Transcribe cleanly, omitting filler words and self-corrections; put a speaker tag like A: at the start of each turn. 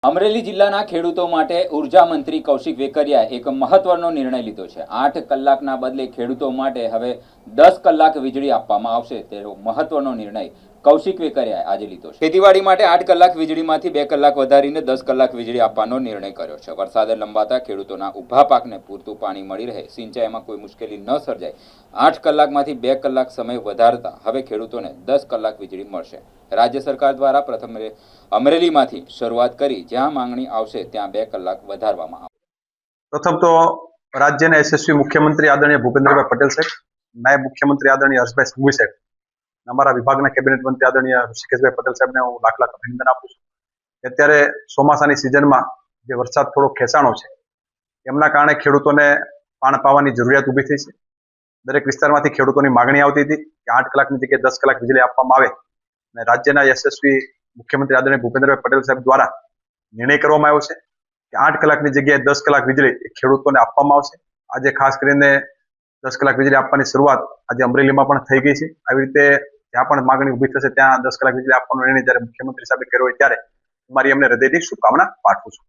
A: અમરેલી જિલ્લાના ખેડૂતો માટે ઉર્જા મંત્રી કૌશિક વેકરિયાએ એક મહત્વનો નિર્ણય લીધો છે। 8 કલાકના બદલે ખેડૂતો માટે હવે 10 કલાક વીજળી આપવામાં આવશે તેવો મહત્વનો નિર્ણય કૌશિક વેકરિયાએ આજે લીધો છે। ખેતીવાડી માટે 8 કલાક વીજળીમાંથી 2 કલાક વધારીને 10 કલાક વીજળી આપવાનો નિર્ણય કર્યો છે। વરસાદે લંબાતા ખેડૂતોના ઊભા પાકને પૂરતું પાણી મળી રહે, સિંચાઈમાં કોઈ મુશ્કેલી ન સર્જાય, 8 કલાકમાંથી 2 કલાક સમય વધારતા હવે ખેડૂતોને 10 કલાક વીજળી મળશે। રાજ્ય સરકાર દ્વારા પ્રથમ અમરેલીમાંથી શરૂઆત કરી, જ્યાં માંગણી આવશે ત્યાં 2 કલાક વધારવામાં આવશે।
B: प्रथम तो राज्य ने यशस्वी मुख्यमंत्री आदरणीय भूपेन्द्रभाई पटेल साहेब, नायब मुख्यमंत्री आदरणीय हर्षभाई संघवी साहेब, अमरा विभागना केबिनेट मंत्री आदरणीय ऋषिकेशभाई पटेल साहेब ने लाख लाख अभिनंदन आपू छुं। अत्यारे ચોમાસાની સિઝનમાં જે વરસાદ થોડો ખેંચાણો છે એમના કારણે ખેડૂતોને પાણ પાવાની જરૂરિયાત ઊભી થઈ છે। દરેક વિસ્તારમાંથી ખેડૂતોની માંગણી આવતી હતી કે 8 કલાકની જગ્યાએ 10 કલાક વીજળી આપવામાં આવે, અને રાજ્યના યશસ્વી મુખ્યમંત્રી આદરણીય ભૂપેન્દ્રભાઈ પટેલ સાહેબ દ્વારા નિર્ણય કરવામાં આવ્યો છે કે 8 કલાકની જગ્યાએ 10 કલાક વીજળી ખેડૂતોને આપવામાં આવશે। આજે ખાસ કરીને 10 કલાક વીજળી આપવાની શરૂઆત આજે અમરેલીમાં પણ થઈ ગઈ છે। આવી રીતે જ્યાં પણ માંગણી ઊભી થશે ત્યાં 10 કલાક વીજળી આપવાનો નિર્ણય જ્યારે મુખ્યમંત્રી સાહેબે કર્યો હોય ત્યારે મારી એમને હૃદયથી શુભકામના પાઠવું છું।